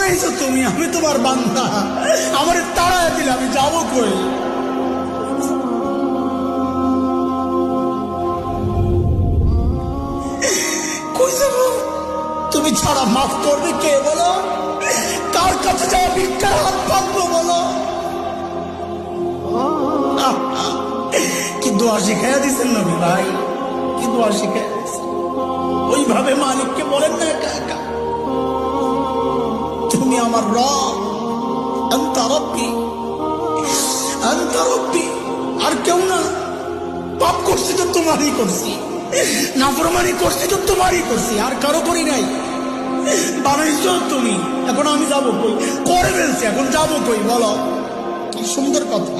বানাইছো তুমি, আমি তোমার বান্দা। আমার তাড়ায় দিলে আমি যাবো কই? কই যাবো? তুমি ছাড়া মাফ করবে কে বলো? কার কাছে যাওয়া ভিক্ষার হাত পাতবো বলো? কি দোয়া শিখাইয়া দিচ্ছেন নবী ভাই, কি দোয়া শিখাইয়া দিচ্ছেন। ওইভাবে মালিককে বলেন না একা একা, তুমি আমার রব, আনতা রব্বি, আনতা রব্বি, আর কেউ না। পাপ করছি তো তোমারই করছি, নাফরমানি করছি তো তোমারই করছি, আর কারো করি নাই। বানাইছো তুমি, এখন আমি যাবো কই? করে ফেলছি, এখন যাবো কই বলো? কি সুন্দর কথা।